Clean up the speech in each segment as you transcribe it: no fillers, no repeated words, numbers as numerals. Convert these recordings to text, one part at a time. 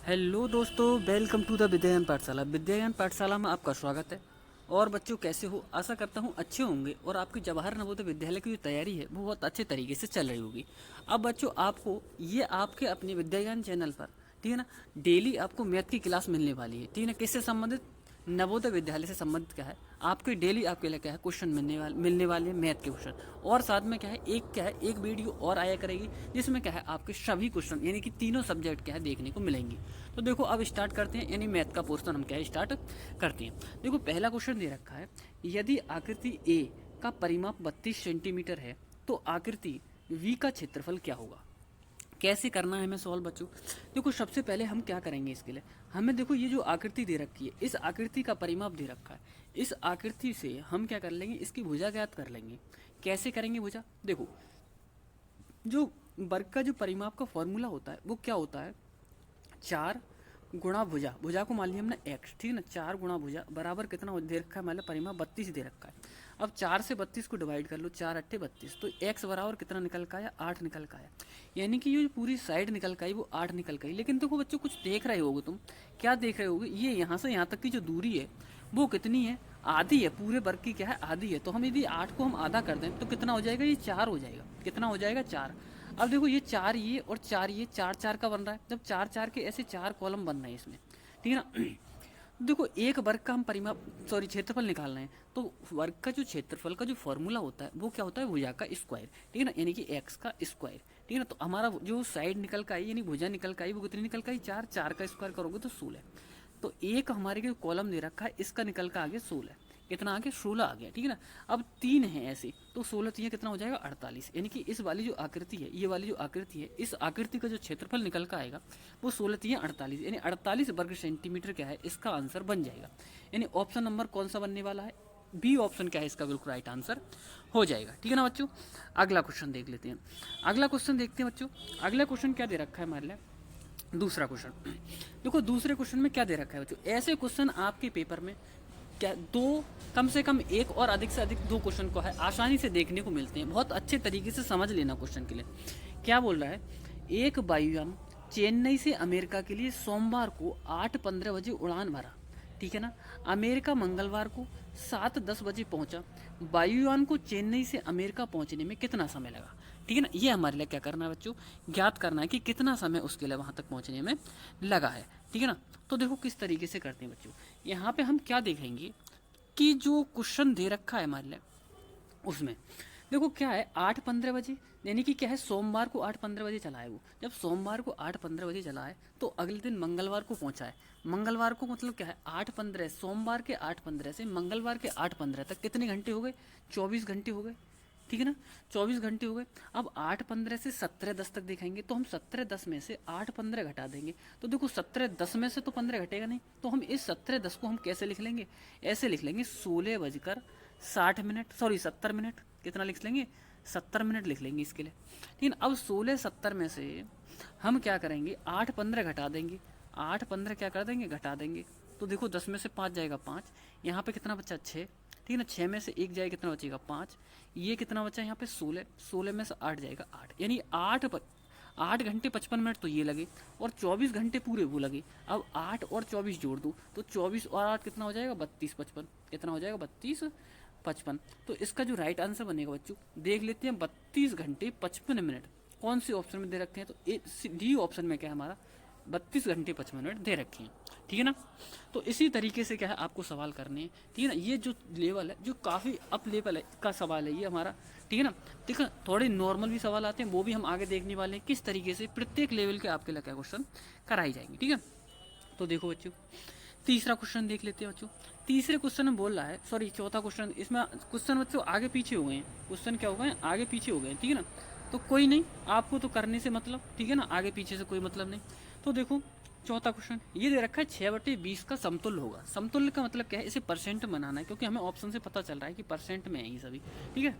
Hello दोस्तों, welcome to the विद्यायन पाठशाला। विद्यायन पाठशाला में आपका स्वागत है। और बच्चों, कैसे हो? आशा करता हूँ अच्छे होंगे और आपकी जवाहर नवोदय विद्यालय की जो तैयारी है वो बहुत अच्छे तरीके से चल रही होगी। अब बच्चों, आपको ये आपके अपने विद्यायन चैनल पर, ठीक है ना, डेली आपको मैथ की क्लास मिलने वाली है। ठीक है ना, किससे संबंधित? नवोदय विद्यालय से संबंधित क्या है, आपके डेली आपके लिए क्या है, क्वेश्चन मिलने वाले हैं, मैथ के क्वेश्चन। और साथ में क्या है, एक वीडियो और आया करेगी जिसमें क्या है, आपके सभी क्वेश्चन यानी कि तीनों सब्जेक्ट क्या है देखने को मिलेंगी। तो देखो, अब स्टार्ट करते हैं, यानी मैथ का पोर्शन हम क्या है स्टार्ट करते हैं। देखो, पहला क्वेश्चन दे रखा है, यदि आकृति ए का परिमाप 32 सेंटीमीटर है तो आकृति वी का क्षेत्रफल क्या होगा। कैसे करना है हमें सॉल्व बच्चों? देखो, सबसे पहले हम क्या करेंगे इसके लिए, हमें देखो ये जो आकृति दे रखी है, इस आकृति का परिमाप दे रखा है। इस आकृति से हम क्या कर लेंगे, इसकी भुजा ज्ञात कर लेंगे। कैसे करेंगे भुजा? देखो, जो वर्ग का जो परिमाप का फॉर्मूला होता है वो क्या होता है, 4 गुणा भुजा। भुजा को मान लिया हमने एक्स, ठीक है ना, 4 गुणा भुजा बराबर कितना दे रखा है, मतलब परिमाप 32 दे रखा है। अब 4 से 32 को डिवाइड कर लो, 4 अट्ठे 32, तो एक्स बराबर कितना निकल का आया, 8 निकल का आया। यानी कि ये जो पूरी साइड निकल का आई वो 8 निकल का आई। लेकिन देखो बच्चों, कुछ देख रहे होगे तुम, क्या देख रहे होगे, ये यहाँ से यहाँ तक की जो दूरी है वो कितनी है, आधी है। पूरे वर्ग की क्या है, आधी है। तो हम यदि 8 को हम आधा कर दें तो कितना हो जाएगा, ये 4 हो जाएगा। कितना हो जाएगा, 4। अब देखो, ये 4 ये और 4 ये, 4 4 का बन रहा है। जब 4 4 के ऐसे 4 कॉलम बन रहे हैं इसमें, ठीक है ना। देखो, एक वर्ग का हम परिमाप क्षेत्रफल निकाल रहे हैं, तो वर्ग का जो क्षेत्रफल का जो फॉर्मूला होता है वो क्या होता है, भुजा का स्क्वायर, ठीक है ना, यानी कि एक्स का स्क्वायर, ठीक है ना। तो हमारा जो साइड निकल का आई यानी भुजा निकल का आई वो कितनी निकल का आई, 4। 4 का स्क्वायर करोगे तो 16। तो एक हमारे जो कॉलम दे रखा है इसका निकल का आ गया 16। कितना आ गया, 16 आ गया, ठीक है ना। अब 3 है ऐसे, तो 16 3 कितना हो जाएगा, 48। यानी कि इस वाली जो आकृति है, ये वाली जो आकृति है, इस आकृति का जो क्षेत्रफल निकल का आएगा वो 16 3 48, यानी 48 वर्ग सेंटीमीटर क्या है, इसका आंसर बन जाएगा। यानी ऑप्शन नंबर कौन सा बनने वाला है, बी ऑप्शन क्या है इसका बिल्कुल राइट आंसर हो जाएगा, ठीक है ना बच्चों। अगला क्वेश्चन देख लेते हैं। अगला क्वेश्चन देखते हैं बच्चों। अगला क्वेश्चन क्या दे रखा है हमारे लिए, दूसरा क्वेश्चन। देखो, दूसरे क्वेश्चन में क्या दे रखा है बच्चों, ऐसे क्वेश्चन आपके पेपर में क्या दो, कम से कम एक और अधिक से अधिक 2 क्वेश्चन को है आसानी से देखने को मिलते हैं। बहुत अच्छे तरीके से समझ लेना क्वेश्चन के लिए। क्या बोल रहा है, एक वायुयान चेन्नई से अमेरिका के लिए सोमवार को 8:15 बजे उड़ान भरा, ठीक है ना। अमेरिका मंगलवार को 7:10 बजे पहुंचा। वायुयान को चेन्नई से अमेरिका पहुंचने में कितना समय लगा, ठीक है ना। ये हमारे लिए क्या करना है बच्चों, ज्ञात करना है कि कितना समय उसके लिए वहां तक पहुंचने में लगा है, ठीक है ना। तो देखो किस तरीके से करते हैं बच्चों, यहाँ पे हम क्या देखेंगे कि जो क्वेश्चन दे रखा है हमारे लिए उसमें देखो क्या है, 8:15 बजे, यानी कि क्या है, सोमवार को 8:15 बजे चला है वो। जब सोमवार को 8:15 बजे चला है तो अगले दिन मंगलवार को पहुंचा है। मंगलवार को मतलब क्या है, 8:15, सोमवार के 8:15 से मंगलवार के 8:15 तक कितने घंटे हो गए, 24 घंटे हो गए, ठीक है ना। 24 घंटे हो गए। अब 8:15 से 17:10 तक दिखाएंगे, तो हम 17:10 में से 8:15 घटा देंगे। तो देखो, 17:10 में से तो 15 घटेगा नहीं, तो हम इस 17:10 को हम कैसे लिख लेंगे, ऐसे लिख लेंगे, 16:60, सॉरी 70 मिनट। कितना लिख लेंगे, 70 मिनट लिख लेंगे इसके लिए। लेकिन अब 16:70 में से हम क्या करेंगे, 8:15 घटा देंगे। 8:15 क्या कर देंगे, घटा देंगे। तो देखो, 10 में से 5 जाएगा 5, यहाँ पे कितना बचा 6, ठीक है ना। 6 में से 1 जाएगा, कितना बचेगा 5। ये कितना बचा यहाँ पे 16, 16 में से 8 जाएगा 8, यानी 8 घंटे 55 मिनट तो ये लगे और 24 घंटे पूरे वो लगे। अब 8 और 24 जोड़ दो तो 24 और 8 कितना हो जाएगा, 32 55, कितना हो जाएगा 32 55। तो इसका जो राइट आंसर बनेगा बच्चों, देख लेते हैं, 32 घंटे 55 मिनट कौन से ऑप्शन में दे रखे हैं, तो डी ऑप्शन में क्या है हमारा, 32 घंटे 55 मिनट दे रखे हैं, ठीक है ना। तो इसी तरीके से क्या है आपको सवाल करने हैं, ठीक है ना। ये जो लेवल है, जो काफ़ी अप लेवल है का सवाल है ये हमारा, ठीक है ना। देखो, थोड़े नॉर्मल भी सवाल आते हैं, वो भी हम आगे देखने वाले हैं किस तरीके से प्रत्येक लेवल के आपके लिए क्या क्वेश्चन कराई जाएंगे, ठीक है। तो देखो बच्चों, तीसरा क्वेश्चन देख लेते हैं बच्चों। तीसरे क्वेश्चन में बोल रहा है, सॉरी चौथा क्वेश्चन, इसमें क्वेश्चन बच्चों आगे पीछे हो गए हैं, क्वेश्चन क्या हो गए, आगे पीछे हो गए, ठीक है ना। तो कोई नहीं, आपको तो करने से मतलब, ठीक है ना, आगे पीछे से कोई मतलब नहीं। तो देखो, चौथा क्वेश्चन ये दे रखा है, 6/20 का समतुल्य होगा। समतुल्य का मतलब क्या है, इसे परसेंट में बनाना है, क्योंकि हमें ऑप्शन से पता चल रहा है कि परसेंट में है ये सभी, ठीक है।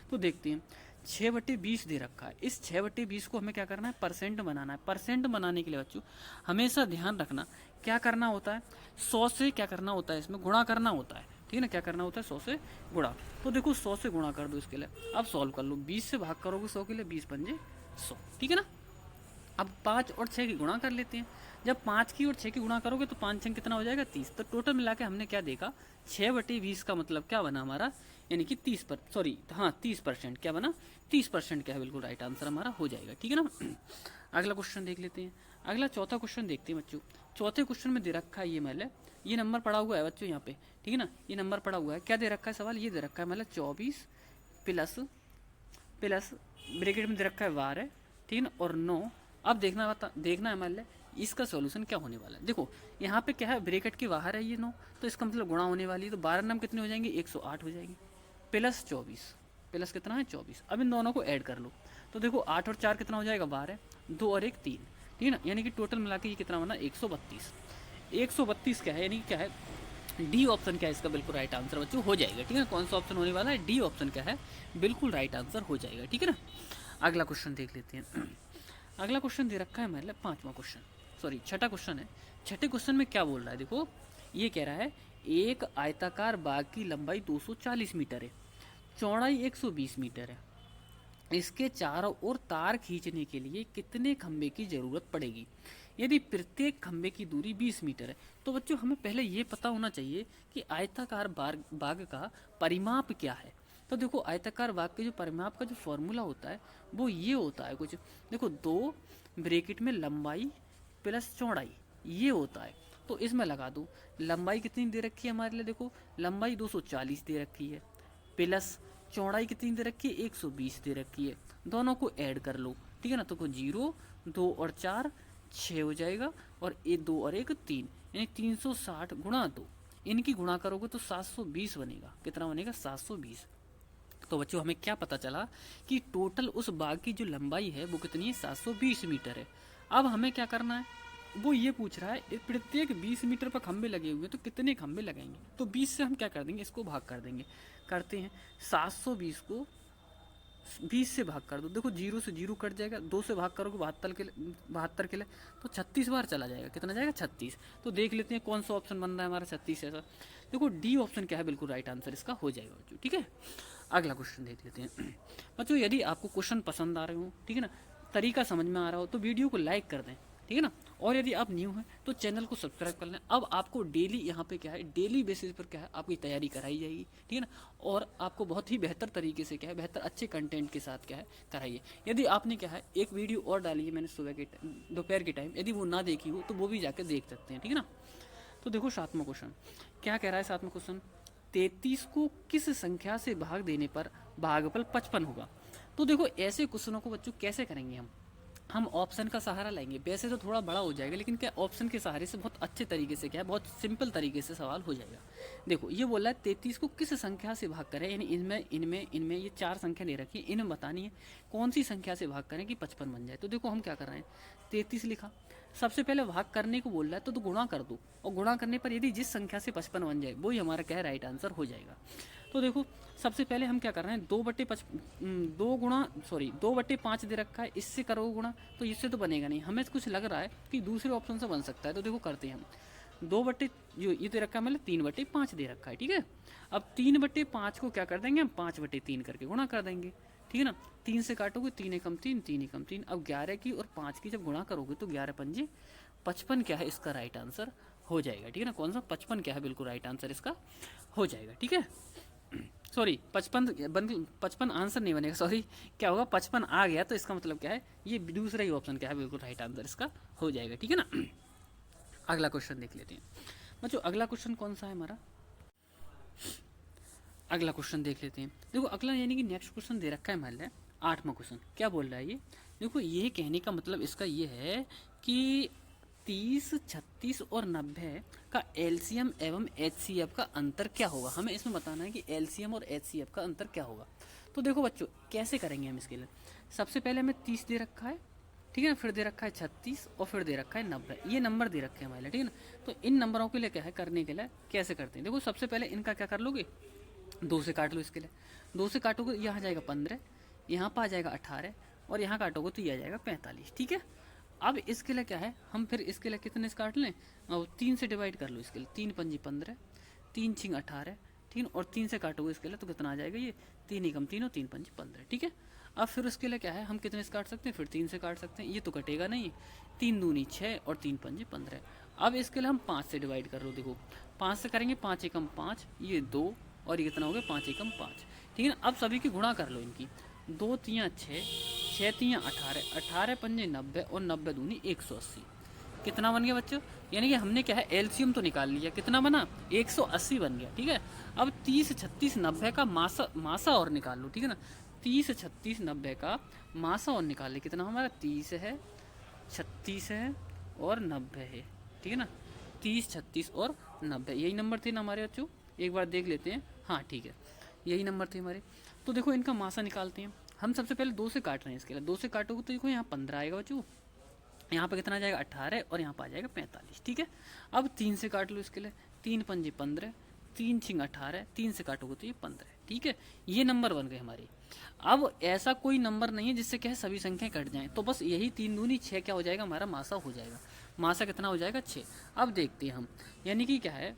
तो देखते हैं, 6/20 दे रखा है, इस 6/20 को हमें क्या करना है, परसेंट बनाना है। परसेंट बनाने के लिए बच्चों हमेशा ध्यान रखना क्या करना होता है, 100 से क्या करना होता है, इसमें गुणा करना होता है, ठीक है ना। क्या करना होता है, 100 से गुणा। तो देखो, 100 से गुणा कर दो इसके लिए। अब सॉल्व कर लो, 20 से भाग करोगे 100 के लिए, 20 पंजे 100, ठीक है ना। अब 5 और 6 की गुणा कर लेते हैं। जब 5 की और 6 की गुणा करोगे तो 5 6 कितना हो जाएगा 30। तो टोटल मिला के हमने क्या देखा, 6/20 का मतलब क्या बना हमारा, यानी कि 30%। क्या बना, 30% क्या है, बिल्कुल राइट आंसर हमारा हो जाएगा। ठीक है ना। अगला क्वेश्चन देख लेते हैं। अगला चौथा क्वेश्चन देखते हैं बच्चों। चौथे क्वेश्चन में दे रखा है ये मतलब ये नंबर पड़ा हुआ है बच्चों यहाँ पे, ठीक है ना, ये नंबर पड़ा हुआ है। क्या दे रखा है सवाल, ये दे रखा है मतलब 24 प्लस प्लस ब्रैकेट में दे रखा है 12, ठीक है ना, और 9। अब देखना है मतलब इसका सॉल्यूशन क्या होने वाला है। देखो यहाँ पे क्या है, ब्रैकेट के बाहर है ये 9, तो इसका मतलब गुणा होने वाली है। तो 12 नाम कितने हो जाएंगे, 108 हो जाएंगे, प्लस 24, प्लस कितना है 24। अब इन दोनों को ऐड कर लो, तो देखो 8 और 4 कितना हो जाएगा 12, 2 और 1 3, ठीक है ना, यानी कि टोटल मिला के ये कितना बना 132। 132 क्या है, यानी कि क्या है, डी ऑप्शन क्या है इसका बिल्कुल राइट आंसर बच्चों हो जाएगा। ठीक है ना, कौन सा ऑप्शन होने वाला है, डी ऑप्शन क्या है बिल्कुल राइट आंसर हो जाएगा। ठीक है ना। अगला क्वेश्चन देख लेते हैं। अगला क्वेश्चन दे रखा है मतलब छठा क्वेश्चन है। छठे क्वेश्चन में क्या बोल रहा है, देखो ये कह रहा है एक आयताकार बाग की लंबाई 240 मीटर है, चौड़ाई 120 मीटर है, इसके चारों ओर तार खींचने के लिए कितने खंबे की जरूरत पड़ेगी यदि प्रत्येक खंबे की दूरी 20 मीटर है। तो बच्चों हमें पहले ये पता होना चाहिए कि आयताकार बाग का परिमाप क्या है। तो देखो आयताकार बाग के जो परिमाप का जो फॉर्मूला होता है वो ये होता है कुछ, देखो 2 ब्रैकेट में लंबाई प्लस चौड़ाई ये होता है। तो इसमें लगा दो, लंबाई कितनी दे रखी है हमारे लिए, देखो लंबाई 240 दे रखी है, प्लस चौड़ाई कितनी दे रखी है 120 दे रखी है, दोनों को ऐड कर लो। ठीक है ना, तो 0 2 और 4 6 हो जाएगा, और 2 और 1 3, यानी 360 गुणा 2, इनकी गुणा करोगे तो 720 बनेगा। कितना बनेगा 720। तो बच्चों हमें क्या पता चला कि टोटल उस बाग की जो लंबाई है वो कितनी है 720 मीटर है। अब हमें क्या करना है, वो ये पूछ रहा है प्रत्येक 20 मीटर पर खंबे लगे हुए तो कितने खंबे लगेंगे। तो 20 से हम क्या कर देंगे, इसको भाग कर देंगे। करते हैं 720 को 20 से भाग कर दो, देखो 0 से 0 कट जाएगा, 2 से भाग करोगे 72 के लिए तो 36 बार चला जाएगा। कितना जाएगा 36। तो देख लेते हैं कौन सा ऑप्शन बन रहा है हमारा 36 ऐसा। देखो डी ऑप्शन क्या है बिल्कुल राइट आंसर इसका हो जाएगा बच्चों। ठीक है, अगला क्वेश्चन देख लेते हैं। बच्चों यदि आपको क्वेश्चन पसंद आ रहे हो, ठीक है ना, तरीका समझ में आ रहा हो तो वीडियो को लाइक कर दें, ठीक है ना, और यदि आप न्यू हैं तो चैनल को सब्सक्राइब कर लें। अब आपको डेली यहाँ पे क्या है, डेली बेसिस पर क्या है आपकी तैयारी कराई जाएगी, ठीक है ना, और आपको बहुत ही बेहतर तरीके से क्या है, बेहतर अच्छे कंटेंट के साथ क्या है कराइए। यदि आपने क्या है एक वीडियो और डाली है मैंने सुबह के दोपहर के टाइम, यदि वो ना देखी हो तो वो भी जाकर देख सकते हैं, ठीक है ना। तो देखो 7वां क्वेश्चन क्या कह रहा है, 7वां क्वेश्चन 33 को किस संख्या से भाग देने पर भागफल 55 होगा। तो देखो ऐसे क्वेश्चनों को बच्चों कैसे करेंगे हम ऑप्शन का सहारा लेंगे। वैसे तो थोड़ा बड़ा हो जाएगा, लेकिन क्या ऑप्शन के सहारे से बहुत अच्छे तरीके से क्या है, बहुत सिंपल तरीके से सवाल हो जाएगा। देखो ये बोला है 33 को किस संख्या से भाग करें, यानी इनमें ये 4 संख्या दे रखी है, इन्हें बतानी है कौन सी संख्या से भाग करें कि 55 बन जाए। तो देखो हम क्या कर रहे हैं, 33 लिखा, सबसे पहले भाग करने को बोल रहा है तो गुणा कर दो, और गुणा करने पर यदि जिस संख्या से 55 बन जाए वही हमारा क्या है राइट आंसर हो जाएगा। तो देखो सबसे पहले हम क्या कर रहे हैं, 2/5 दे रखा है, इससे करोगे गुणा तो इससे तो बनेगा नहीं, हमें कुछ लग रहा है कि दूसरे ऑप्शन से बन सकता है। तो देखो करते हैं हम 2 बट्टे जो ये दे रखा है मतलब 3/5 दे रखा है, ठीक है। अब 3/5 को क्या कर देंगे हम 5/3 करके गुणा कर देंगे, ठीक है ना। 3 से काटोगे 3 एकम 3, 3 एकम 3। अब 11 की और 5 की जब गुणा करोगे तो 11 पंजे 55 क्या है इसका राइट आंसर हो जाएगा, ठीक है ना। कौन सा 55 क्या है बिल्कुल राइट आंसर इसका हो जाएगा, ठीक है। सॉरी 55 आंसर नहीं बनेगा, सॉरी क्या होगा 55 आ गया तो इसका मतलब क्या है, ये दूसरा ही ऑप्शन क्या है बिल्कुल राइट आंसर इसका हो जाएगा, ठीक है ना। अगला क्वेश्चन देख लेते हैं बच्चों। अगला क्वेश्चन कौन सा है हमारा, अगला क्वेश्चन देख लेते हैं। देखो अगला यानी कि नेक्स्ट क्वेश्चन दे रखा है मान लिया 8वां क्वेश्चन। क्या बोल रहा है ये, देखो ये कहने का मतलब इसका ये है कि 30, 36 और 90 का एलसीएम एवं एचसीएफ का अंतर क्या होगा। हमें इसमें बताना है कि एलसीएम और एचसीएफ का अंतर क्या होगा। तो देखो बच्चों कैसे करेंगे हम इसके लिए, सबसे पहले हमें 30 दे रखा है, ठीक है ना, फिर दे रखा है 36 और फिर दे रखा है 90, ये नंबर दे रखे हैं हमारे लिए, ठीक है ना। तो इन नंबरों के लिए क्या है करने के लिए कैसे करते हैं, देखो सबसे पहले इनका क्या कर लोगे, 2 से काट लो। इसके लिए 2 से काटोगे यहाँ जाएगा 15, यहाँ पर आ जाएगा 18, और यहाँ काटोगे तो ये आ जाएगा 45, ठीक है। अब इसके लिए क्या है, हम फिर इसके लिए कितने से काट लें, और 3 से डिवाइड कर लो इसके लिए, 3 पंजी 15, 3 छिंग 18, 3 और 3 से काटोगे इसके लिए तो कितना आ जाएगा ये 3 एकम 3 और 3 पंजी 15, ठीक है। अब फिर उसके लिए क्या है, हम कितने से काट सकते हैं, फिर 3 से काट सकते हैं, ये तो कटेगा नहीं, 3 दूनी 6 और 3 पंजे 15। अब इसके लिए हम 5 से डिवाइड कर लो, देखो 5 से करेंगे, 5 एकम 5, ये 2 और ये कितना हो गया 5 एकम 5, ठीक है ना। अब सभी की गुणा कर लो इनकी, 2 तियाँ 6, 6 तियाँ 18, 18 पंजे 90 और 90 दूनी 180। कितना बन गया बच्चों, यानी कि हमने क्या है एलसीएम तो निकाल लिया, कितना बना 180 बन गया, ठीक है। अब 30 36 90 का मासा और निकाल लो, ठीक है ना। 30 36 90 का मासा और निकाल ले, कितना हमारा 30 है, 36 है और 90 है, ठीक है ना। 30 36 और 90 यही नंबर थे ना हमारे बच्चों, एक बार देख लेते हैं, हाँ ठीक है यही नंबर थे हमारे। तो देखो इनका मासा निकालते हैं हम। सबसे पहले 2 से काट रहे हैं, इसके लिए 2 से काटोगे तो देखो यहाँ 15 आएगा बच्चों, यहाँ पे कितना आ जाएगा 18 और यहाँ पर आ जाएगा 45, ठीक है। अब 3 से काट लो इसके लिए, 3 पंजे 15, 3 छिंग 18, 3 से काटोगे तो ये 15, ठीक है। ये नंबर बन गए हमारे। अब ऐसा कोई नंबर नहीं है जिससे क्या है सभी संख्याएं कट जाएं, तो बस यही 3 दूनी 6 क्या हो जाएगा हमारा मासा हो जाएगा। मासा कितना हो जाएगा 6। अब देखते हैं हम, यानी कि क्या है,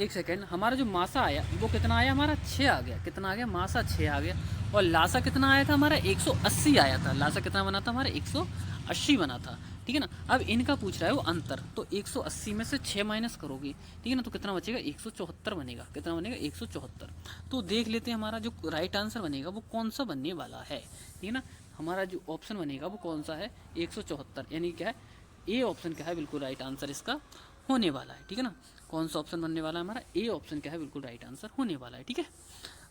एक सेकेंड, हमारा जो मासा आया वो कितना आया हमारा 6 आ गया, कितना आ गया मासा 6 आ गया। और लासा कितना आया था हमारा 180 आया था, लासा कितना बना था हमारा 180 बना था, ठीक है ना। अब इनका पूछ रहा है वो अंतर, तो 180 में से 6 माइनस करोगे, ठीक है ना, तो कितना बचेगा 174 बनेगा, कितना बनेगा 174। तो देख लेते हैं हमारा जो राइट आंसर बनेगा वो कौन सा बनने वाला है, ठीक है ना। हमारा जो ऑप्शन बनेगा वो कौन सा है 174, यानी क्या है ए ऑप्शन क्या है बिल्कुल राइट आंसर इसका होने वाला है, ठीक है ना। कौन सा ऑप्शन बनने वाला है हमारा, ए ऑप्शन क्या है बिल्कुल राइट आंसर होने वाला है, ठीक है।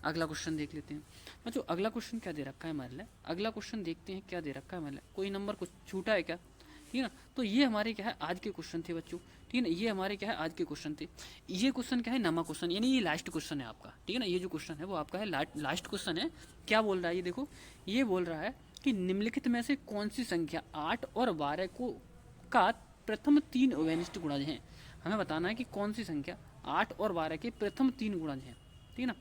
अगला क्वेश्चन देख लेते हैं बच्चों। अगला क्वेश्चन क्या दे रखा है हमारे लिए, अगला क्वेश्चन देखते हैं क्या दे रखा है हमारे लिए, कोई नंबर कुछ छूटा है क्या, ठीक है ना। तो ये हमारे क्या है आज के क्वेश्चन थे बच्चों, ठीक है ना। ये हमारे क्या है आज के क्वेश्चन थे। ये क्वेश्चन क्या है नमा क्वेश्चन, यानी ये लास्ट क्वेश्चन है आपका, ठीक है ना। ये जो क्वेश्चन है वो आपका है लास्ट क्वेश्चन है। क्या बोल रहा है ये देखो, ये बोल रहा है कि निम्नलिखित में से कौन सी संख्या 8 और 12 को का प्रथम 3 अवनिष्ठ गुणज हैं। हमें बताना है कि कौन सी संख्या 8 और 12 के प्रथम 3 गुणज हैं, ठीक है ना।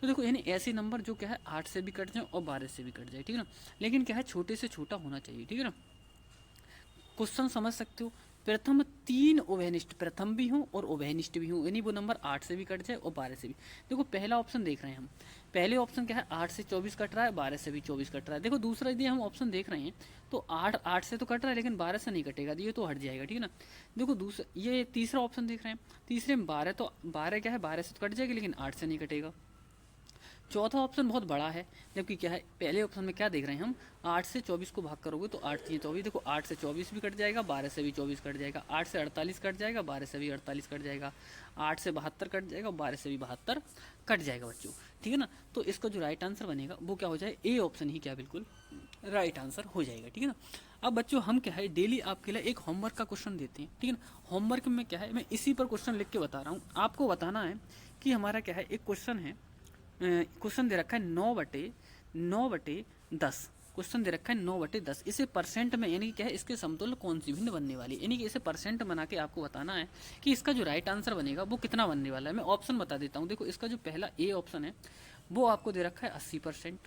तो देखो यानी ऐसे नंबर जो क्या है 8 से भी कट जाए और 12 से भी कट जाए, ठीक है ना, लेकिन क्या है छोटे से छोटा होना चाहिए, ठीक है ना। क्वेश्चन समझ सकते हो, प्रथम 3 उभयनिष्ठ, प्रथम भी हूँ और उभयनिष्ठ भी हूँ, यानी वो नंबर 8 से भी कट जाए और 12 से भी। देखो पहला ऑप्शन देख रहे हैं हम, पहले ऑप्शन क्या है 8 से 24 कट रहा है, 12 से भी 24 कट रहा है। देखो दूसरा यदि हम ऑप्शन देख रहे हैं तो 8 से तो कट रहा है लेकिन 12 से नहीं कटेगा, ये तो हट जाएगा, ठीक है ना। देखो दूसरा ये तीसरा ऑप्शन देख रहे हैं, तीसरे में 12, तो 12 क्या है 12 से तो कट जाएगी लेकिन 8 से नहीं कटेगा। चौथा ऑप्शन बहुत बड़ा है, जबकि क्या है पहले ऑप्शन में क्या देख रहे हैं हम 8 से 24 को भाग करोगे तो 8 3 24, देखो 8 से 24 भी कट जाएगा, 12 से भी 24 कट जाएगा, 8 से 48 कट जाएगा, 12 से भी 48 कट जाएगा, 8 से 72 कट जाएगा, 12 से भी 72 कट जाएगा बच्चों, ठीक है ना। तो इसका जो राइट आंसर बनेगा वो क्या हो जाए ए ऑप्शन ही क्या बिल्कुल राइट आंसर हो जाएगा, ठीक है ना। अब बच्चों हम क्या है डेली आपके लिए एक होमवर्क का क्वेश्चन देते हैं, ठीक है ना। होमवर्क में क्या है मैं इसी पर क्वेश्चन लिख के बता रहा हूँ, आपको बताना है कि हमारा क्या है एक क्वेश्चन है, क्वेश्चन दे रखा है 9/10, क्वेश्चन दे रखा है 9/10, इसे परसेंट में यानी कि क्या है इसके समतुल्य कौन सी भिन्न बनने वाली है, यानी कि इसे परसेंट बना के आपको बताना है कि इसका जो राइट आंसर बनेगा वो कितना बनने वाला है। मैं ऑप्शन बता देता हूँ, देखो इसका जो पहला ए ऑप्शन है वो आपको दे रखा है 80%,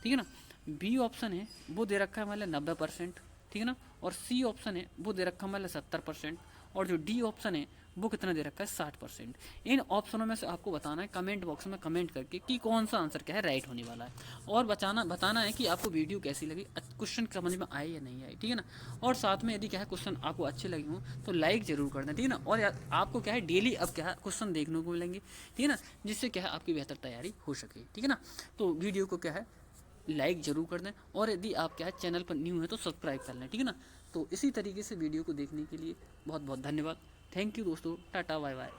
ठीक है ना। बी ऑप्शन है वो दे रखा है हमारे 90%, ठीक है ना। और सी ऑप्शन है वो दे रखा है हमारे 70%, और जो डी ऑप्शन है वो कितना दे रखा है 60%। इन ऑप्शनों में से आपको बताना है कमेंट बॉक्स में कमेंट करके कि कौन सा आंसर क्या है राइट होने वाला है, और बताना है कि आपको वीडियो कैसी लगी, क्वेश्चन समझ में आए या नहीं आए, ठीक है ना। और साथ में यदि क्या है क्वेश्चन आपको अच्छे लगे हों तो लाइक जरूर कर दें, ठीक है ना। और आपको क्या है डेली अब क्या है क्वेश्चन देखने को मिलेंगे, ठीक है ना, जिससे क्या है आपकी बेहतर तैयारी हो सके, ठीक है ना। तो वीडियो को क्या है लाइक जरूर कर दें, और यदि आप क्या है चैनल पर न्यू है तो सब्सक्राइब कर लें, ठीक है ना। तो इसी तरीके से वीडियो को देखने के लिए बहुत बहुत धन्यवाद। थैंक यू दोस्तों, टाटा बाय बाय।